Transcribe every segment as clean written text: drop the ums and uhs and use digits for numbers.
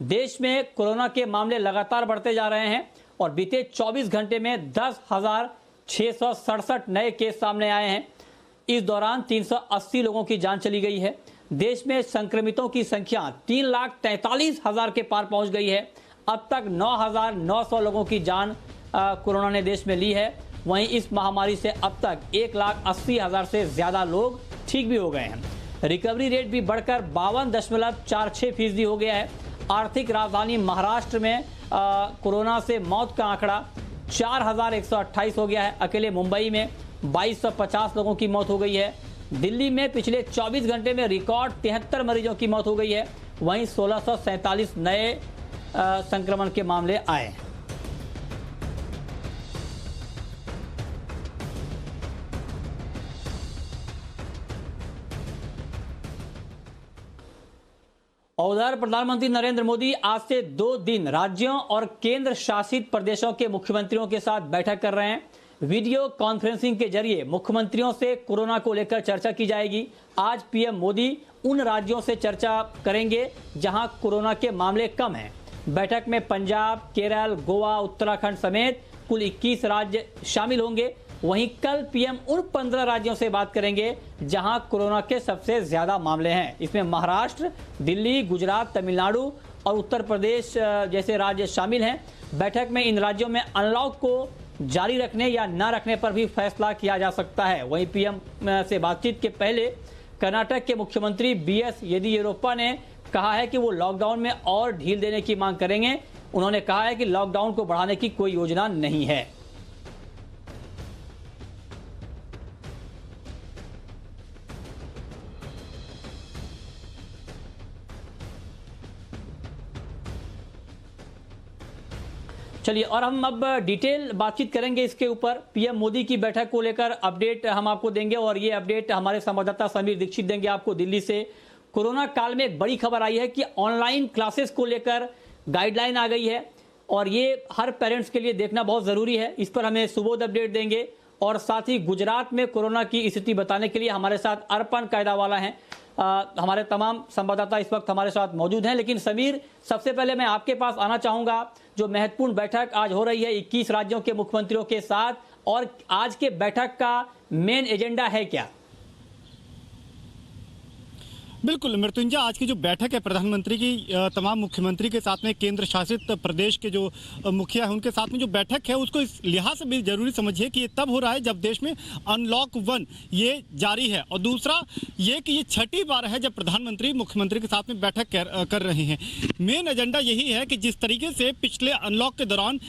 देश में कोरोना के मामले लगातार बढ़ते जा रहे हैं और बीते 24 घंटे में 10,667 नए केस सामने आए हैं। इस दौरान 380 लोगों की जान चली गई है। देश में संक्रमितों की संख्या 3,43,000 के पार पहुंच गई है। अब तक 9,900 लोगों की जान कोरोना ने देश में ली है। वहीं इस महामारी से अब तक 1,80,000 से ज्यादा लोग ठीक भी हो गए हैं। रिकवरी रेट भी बढ़कर 52.46% हो गया है। आर्थिक राजधानी महाराष्ट्र में कोरोना से मौत का आंकड़ा 4,128 हो गया है। अकेले मुंबई में 2,250 लोगों की मौत हो गई है। दिल्ली में पिछले 24 घंटे में रिकॉर्ड 73 मरीजों की मौत हो गई है। वहीं 1,647 नए संक्रमण के मामले आए हैं। उधर प्रधानमंत्री नरेंद्र मोदी आज से 2 दिन राज्यों और केंद्र शासित प्रदेशों के मुख्यमंत्रियों के साथ बैठक कर रहे हैं। वीडियो कॉन्फ्रेंसिंग के जरिए मुख्यमंत्रियों से कोरोना को लेकर चर्चा की जाएगी। आज पीएम मोदी उन राज्यों से चर्चा करेंगे जहां कोरोना के मामले कम हैं। बैठक में पंजाब, केरल, गोवा, उत्तराखंड समेत कुल 21 राज्य शामिल होंगे। वहीं कल पीएम उन 15 राज्यों से बात करेंगे जहां कोरोना के सबसे ज्यादा मामले हैं। इसमें महाराष्ट्र, दिल्ली, गुजरात, तमिलनाडु और उत्तर प्रदेश जैसे राज्य शामिल हैं। बैठक में इन राज्यों में अनलॉक को जारी रखने या न रखने पर भी फैसला किया जा सकता है। वहीं पीएम से बातचीत के पहले कर्नाटक के मुख्यमंत्री बीएस येदियुरप्पा ने कहा है कि वो लॉकडाउन में और ढील देने की मांग करेंगे। उन्होंने कहा है कि लॉकडाउन को बढ़ाने की कोई योजना नहीं है। चलिए, और हम अब डिटेल बातचीत करेंगे इसके ऊपर। पीएम मोदी की बैठक को लेकर अपडेट हम आपको देंगे और ये अपडेट हमारे संवाददाता समीर दीक्षित देंगे आपको दिल्ली से। कोरोना काल में एक बड़ी खबर आई है कि ऑनलाइन क्लासेस को लेकर गाइडलाइन आ गई है और ये हर पेरेंट्स के लिए देखना बहुत जरूरी है। इस पर हमें सुबोध अपडेट देंगे और साथ ही गुजरात में कोरोना की स्थिति बताने के लिए हमारे साथ अर्पण कायदावाला हैं। हमारे तमाम संवाददाता इस वक्त हमारे साथ मौजूद हैं। लेकिन समीर, सबसे पहले मैं आपके पास आना चाहूंगा, जो महत्वपूर्ण बैठक आज हो रही है 21 राज्यों के मुख्यमंत्रियों के साथ, और आज के बैठक का मेन एजेंडा है क्या? बिल्कुल मृत्युंजय, आज की जो बैठक है प्रधानमंत्री की तमाम मुख्यमंत्री के साथ में केंद्र शासित प्रदेश के जो मुखिया हैं उनके साथ में जो बैठक है उसको इस लिहाज से भी जरूरी समझिए कि ये तब हो रहा है जब देश में अनलॉक 1 ये जारी है, और दूसरा ये कि ये 6ठी बार है जब प्रधानमंत्री मुख्यमंत्री के साथ में बैठक कर रहे हैं। मेन एजेंडा यही है कि जिस तरीके से पिछले अनलॉक के दौरान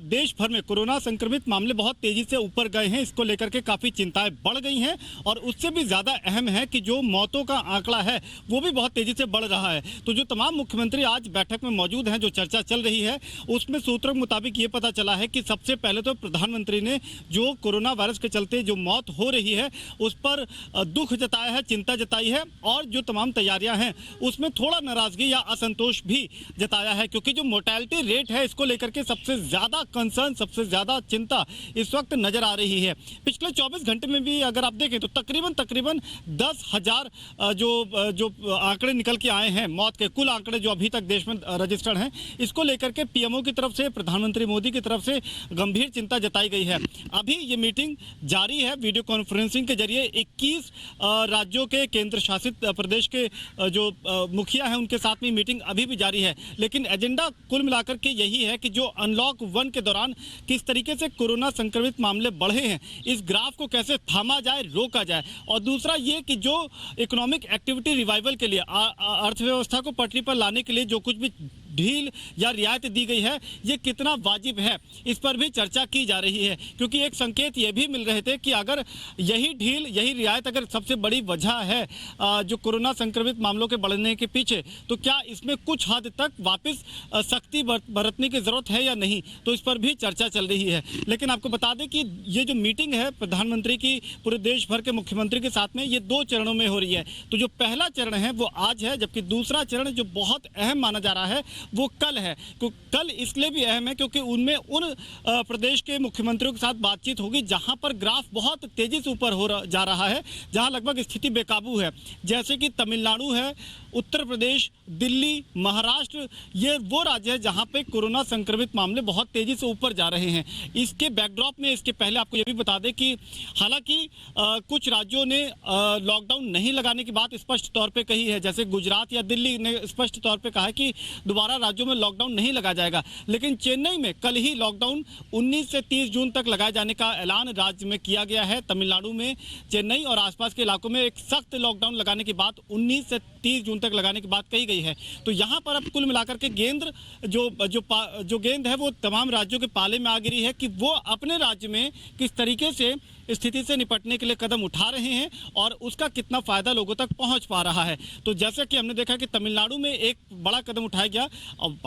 देश भर में कोरोना संक्रमित मामले बहुत तेजी से ऊपर गए हैं, इसको लेकर के काफी चिंताएं बढ़ गई हैं, और उससे भी ज्यादा अहम है कि जो मौतों का आंकड़ा है वो भी बहुत तेजी से बढ़ रहा है। तो जो तमाम मुख्यमंत्री आज बैठक में मौजूद हैं, जो चर्चा चल रही है उसमें सूत्रों के मुताबिक ये पता चला है कि सबसे पहले तो प्रधानमंत्री ने जो कोरोना वायरस के चलते जो मौत हो रही है उस पर दुख जताया है, चिंता जताई है, और जो तमाम तैयारियां हैं उसमें थोड़ा नाराजगी या असंतोष भी जताया है, क्योंकि जो मोर्टेलिटी रेट है इसको लेकर के सबसे ज्यादा कंसर्न, सबसे ज्यादा चिंता इस वक्त नजर आ रही है। पिछले 24 घंटे में भी अगर आप देखें तो तकरीबन 10,000 जो आंकड़े निकल के आए हैं मौत के, कुल आंकड़े जो अभी तक देश में रजिस्टर्ड हैं, इसको लेकर के पीएमओ की तरफ से, प्रधानमंत्री मोदी की तरफ से गंभीर चिंता जताई गई है। अभी ये मीटिंग जारी है, वीडियो कॉन्फ्रेंसिंग के जरिए 21 राज्यों के केंद्र शासित प्रदेश के जो मुखिया हैं उनके साथ में मीटिंग अभी भी जारी है। लेकिन एजेंडा कुल मिलाकर के यही है कि जो अनलॉक 1 के दौरान किस तरीके से कोरोना संक्रमित मामले बढ़े हैं, इस ग्राफ को कैसे थामा जाए, रोका जाए, और दूसरा ये कि जो इकोनॉमिक एक्टिविटी रिवाइवल के लिए, अर्थव्यवस्था को पटरी पर लाने के लिए जो कुछ भी ढील या रियायत दी गई है ये कितना वाजिब है, इस पर भी चर्चा की जा रही है। क्योंकि एक संकेत ये भी मिल रहे थे कि अगर यही ढील, यही रियायत अगर सबसे बड़ी वजह है जो कोरोना संक्रमित मामलों के बढ़ने के पीछे, तो क्या इसमें कुछ हद तक वापस सख्ती बरतने की जरूरत है या नहीं, तो इस पर भी चर्चा चल रही है। लेकिन आपको बता दें कि ये जो मीटिंग है प्रधानमंत्री की पूरे देश भर के मुख्यमंत्री के साथ में, ये 2 चरणों में हो रही है। तो जो पहला चरण है वो आज है, जबकि दूसरा चरण जो बहुत अहम माना जा रहा है वो कल है। कल इसलिए भी अहम है क्योंकि उनमें उन प्रदेश के मुख्यमंत्रियों के साथ बातचीत होगी जहां पर ग्राफ बहुत तेजी से ऊपर जा रहा है, जहां लगभग स्थिति बेकाबू है, जैसे कि तमिलनाडु है, उत्तर प्रदेश, दिल्ली, महाराष्ट्र ये वो राज्य है जहां पे कोरोना संक्रमित मामले बहुत तेजी से ऊपर जा रहे हैं। इसके बैकड्रॉप में इसके पहले आपको ये भी बता दें कि हालांकि कुछ राज्यों ने लॉकडाउन नहीं लगाने की बात स्पष्ट तौर पे कही है, जैसे गुजरात या दिल्ली ने स्पष्ट तौर पे कहा है कि दोबारा राज्यों में लॉकडाउन नहीं लगाया जाएगा। लेकिन चेन्नई में कल ही लॉकडाउन 19 से 30 जून तक लगाए जाने का ऐलान राज्य में किया गया है। तमिलनाडु में चेन्नई और आसपास के इलाकों में एक सख्त लॉकडाउन लगाने की बात 19 से 30 जून तक लगाने की बात कही गई है। तो यहाँ पर अब कुल मिलाकर के जो गेंद है वो तमाम राज्यों के पाले में आ गिरी है कि वो अपने राज्य में किस तरीके से स्थिति से निपटने के लिए कदम उठा रहे हैं और उसका कितना फायदा लोगों तक पहुंच पा रहा है। तो जैसे कि हमने देखा कि तमिलनाडु में एक बड़ा कदम उठाया गया।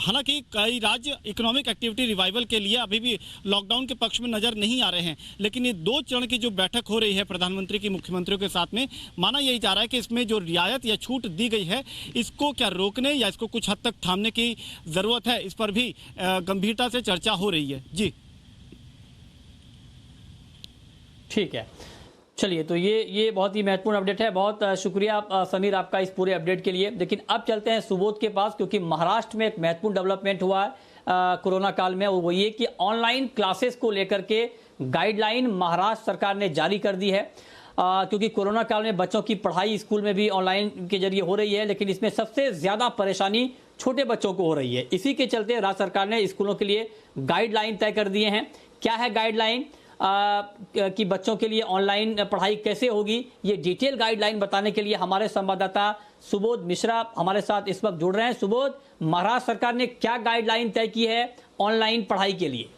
हालांकि कई राज्य इकोनॉमिक एक्टिविटी रिवाइवल के लिए अभी भी लॉकडाउन के पक्ष में नजर नहीं आ रहे हैं, लेकिन ये 2 चरण की जो बैठक हो रही है प्रधानमंत्री की मुख्यमंत्रियों के साथ में, माना यही जा रहा है कि इसमें जो रियायत या छूट दी गई है इसको क्या रोकने या इसको कुछ हद तक थामने की जरूरत है, इस पर भी गंभीरता से चर्चा हो रही है। जी ठीक है, चलिए, तो ये बहुत ही महत्वपूर्ण अपडेट है। बहुत शुक्रिया समीर आपका इस पूरे अपडेट के लिए। लेकिन अब चलते हैं सुबोध के पास, क्योंकि महाराष्ट्र में एक महत्वपूर्ण डेवलपमेंट हुआ है कोरोना काल में। वो ये कि ऑनलाइन क्लासेस को लेकर के गाइडलाइन महाराष्ट्र सरकार ने जारी कर दी है, क्योंकि कोरोना काल में बच्चों की पढ़ाई स्कूल में भी ऑनलाइन के जरिए हो रही है, लेकिन इसमें सबसे ज्यादा परेशानी छोटे बच्चों को हो रही है। इसी के चलते राज्य सरकार ने स्कूलों के लिए गाइडलाइन तय कर दिए हैं। क्या है गाइडलाइन कि बच्चों के लिए ऑनलाइन पढ़ाई कैसे होगी, ये डिटेल गाइडलाइन बताने के लिए हमारे संवाददाता सुबोध मिश्रा हमारे साथ इस वक्त जुड़ रहे हैं। सुबोध, महाराष्ट्र सरकार ने क्या गाइडलाइन तय की है ऑनलाइन पढ़ाई के लिए?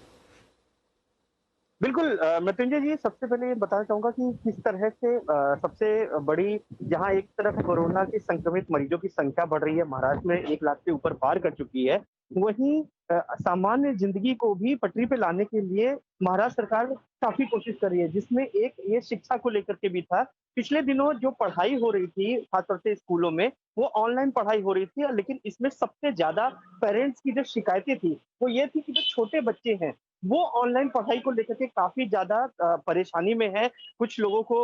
बिल्कुल मृत्युंजय जी, सबसे पहले ये बताना चाहूंगा कि किस तरह से सबसे बड़ी, जहां एक तरफ कोरोना के संक्रमित मरीजों की संख्या बढ़ रही है, महाराष्ट्र में 1 लाख से ऊपर पार कर चुकी है, वहीं सामान्य जिंदगी को भी पटरी पे लाने के लिए महाराष्ट्र सरकार काफी कोशिश कर रही है, जिसमें एक ये शिक्षा को लेकर के भी था। पिछले दिनों जो पढ़ाई हो रही थी खासतौर से स्कूलों में, वो ऑनलाइन पढ़ाई हो रही थी, लेकिन इसमें सबसे ज्यादा पेरेंट्स की जो शिकायतें थी वो ये थी कि जो छोटे बच्चे हैं वो ऑनलाइन पढ़ाई को लेकर के काफी ज्यादा परेशानी में है। कुछ लोगों को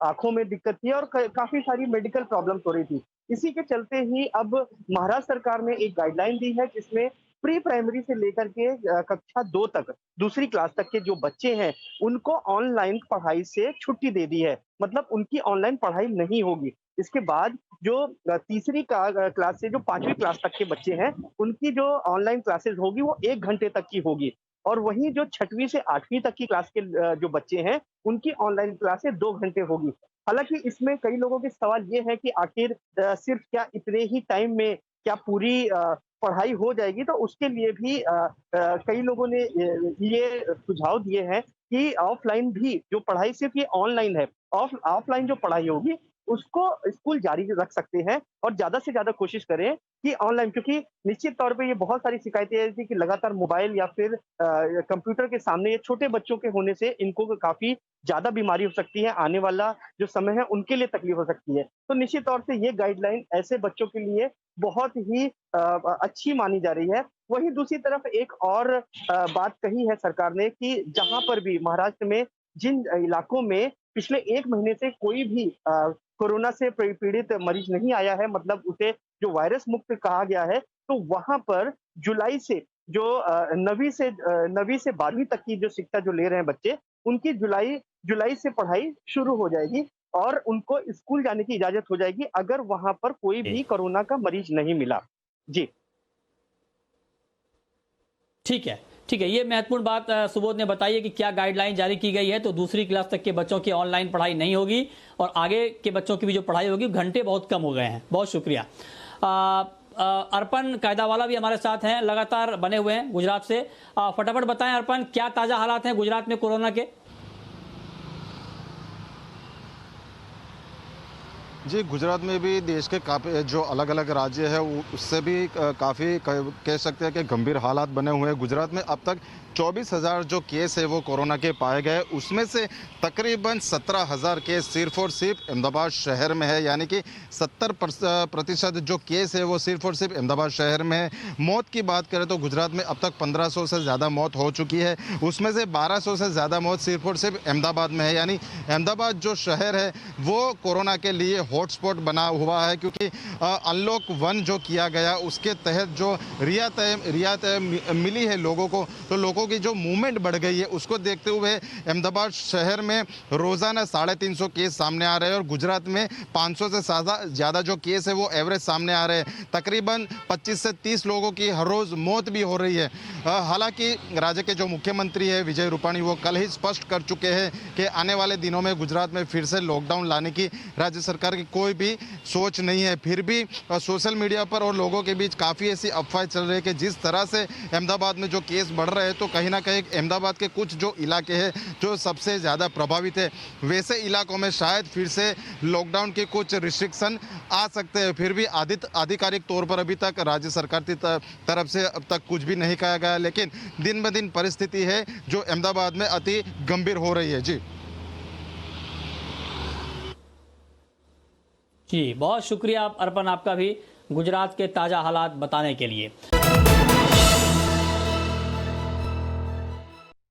आंखों में दिक्कत थी और काफी सारी मेडिकल प्रॉब्लम्स हो रही थी। इसी के चलते ही अब महाराष्ट्र सरकार ने एक गाइडलाइन दी है, जिसमें प्री प्राइमरी से लेकर के कक्षा 2 तक, दूसरी क्लास तक के जो बच्चे हैं उनको ऑनलाइन पढ़ाई से छुट्टी दे दी है। मतलब उनकी ऑनलाइन पढ़ाई नहीं होगी। इसके बाद जो तीसरी क्लास से जो 5वीं क्लास तक के बच्चे हैं, उनकी जो ऑनलाइन क्लासेस होगी वो 1 घंटे तक की होगी। और वहीं जो 6वीं से 8वीं तक की क्लास के जो बच्चे हैं, उनकी ऑनलाइन क्लासेस 2 घंटे होगी। हालांकि इसमें कई लोगों के सवाल ये है कि आखिर सिर्फ क्या इतने ही टाइम में क्या पूरी पढ़ाई हो जाएगी? तो उसके लिए भी कई लोगों ने ये सुझाव दिए हैं कि ऑफलाइन भी जो पढ़ाई, सिर्फ ये ऑनलाइन है, ऑफलाइन जो पढ़ाई होगी उसको स्कूल जारी रख सकते हैं और ज्यादा से ज्यादा कोशिश करें कि ऑनलाइन, क्योंकि निश्चित तौर पे ये बहुत सारी शिकायतें ऐसी कि लगातार मोबाइल या फिर कंप्यूटर के सामने ये छोटे बच्चों के होने से इनको काफी ज्यादा बीमारी हो सकती है। आने वाला जो समय है उनके लिए तकलीफ हो सकती है। तो निश्चित तौर से ये गाइडलाइन ऐसे बच्चों के लिए बहुत ही अच्छी मानी जा रही है। वहीं दूसरी तरफ एक और बात कही है सरकार ने कि जहां पर भी महाराष्ट्र में जिन इलाकों में पिछले 1 महीने से कोई भी कोरोना से पीड़ित मरीज नहीं आया है, मतलब उसे जो वायरस मुक्त कहा गया है, तो वहां पर जुलाई से जो 9वीं से 12वीं तक की जो शिक्षा जो ले रहे हैं बच्चे, उनकी जुलाई से पढ़ाई शुरू हो जाएगी और उनको स्कूल जाने की इजाजत हो जाएगी अगर वहां पर कोई भी कोरोना का मरीज नहीं मिला। जी ठीक है, ये महत्वपूर्ण बात सुबोध ने बताई है कि क्या गाइडलाइन जारी की गई है। तो दूसरी क्लास तक के बच्चों की ऑनलाइन पढ़ाई नहीं होगी और आगे के बच्चों की भी जो पढ़ाई होगी, घंटे बहुत कम हो गए हैं। बहुत शुक्रिया। अर्पण कायदावाला भी हमारे साथ हैं, लगातार बने हुए हैं गुजरात से। फटाफट बताएं अर्पण, क्या ताजा हालात हैं गुजरात में कोरोना के? जी, गुजरात में भी देश के काफ़ी जो अलग अलग राज्य है उससे भी काफ़ी कह सकते हैं कि गंभीर हालात बने हुए हैं। गुजरात में अब तक 24,000 जो केस है वो कोरोना के पाए गए, उसमें से तकरीबन 17,000 केस सिर्फ और सिर्फ अहमदाबाद शहर में है, यानी कि 70% जो केस है वो सिर्फ और सिर्फ अहमदाबाद शहर में है। मौत की बात करें तो गुजरात में अब तक 1500 से ज़्यादा मौत हो चुकी है, उसमें से 1200 से ज़्यादा मौत सिर्फ और सिर्फ अहमदाबाद में है। यानी अहमदाबाद जो शहर है वो कोरोना के लिए हॉटस्पॉट बना हुआ है, क्योंकि अनलॉक 1 जो किया गया उसके तहत जो रियायत मिली है लोगों को, तो लोगों की जो मूवमेंट बढ़ गई है उसको देखते हुए अहमदाबाद शहर में रोजाना 350 केस सामने आ रहे हैं और गुजरात में 500 से ज़्यादा जो केस है वो एवरेज सामने आ रहे हैं। तकरीबन 25 से 30 लोगों की हर रोज़ मौत भी हो रही है। हालांकि राज्य के जो मुख्यमंत्री है विजय रूपाणी, वो कल ही स्पष्ट कर चुके हैं कि आने वाले दिनों में गुजरात में फिर से लॉकडाउन लाने की राज्य सरकार की कोई भी सोच नहीं है। फिर भी सोशल मीडिया पर और लोगों के बीच काफ़ी ऐसी अफवाहें चल रही है कि जिस तरह से अहमदाबाद में जो केस बढ़ रहे हैं, तो कहीं ना कहीं अहमदाबाद के कुछ जो इलाके हैं जो सबसे ज़्यादा प्रभावित है, वैसे इलाकों में शायद फिर से लॉकडाउन के कुछ रिस्ट्रिक्शन आ सकते हैं। फिर भी आधिकारिक तौर पर अभी तक राज्य सरकार की तरफ से अब तक कुछ भी नहीं कहा गया, लेकिन दिन ब दिन परिस्थिति है जो अहमदाबाद में अति गंभीर हो रही है। जी बहुत शुक्रिया अर्पण आपका भी गुजरात के ताज़ा हालात बताने के लिए।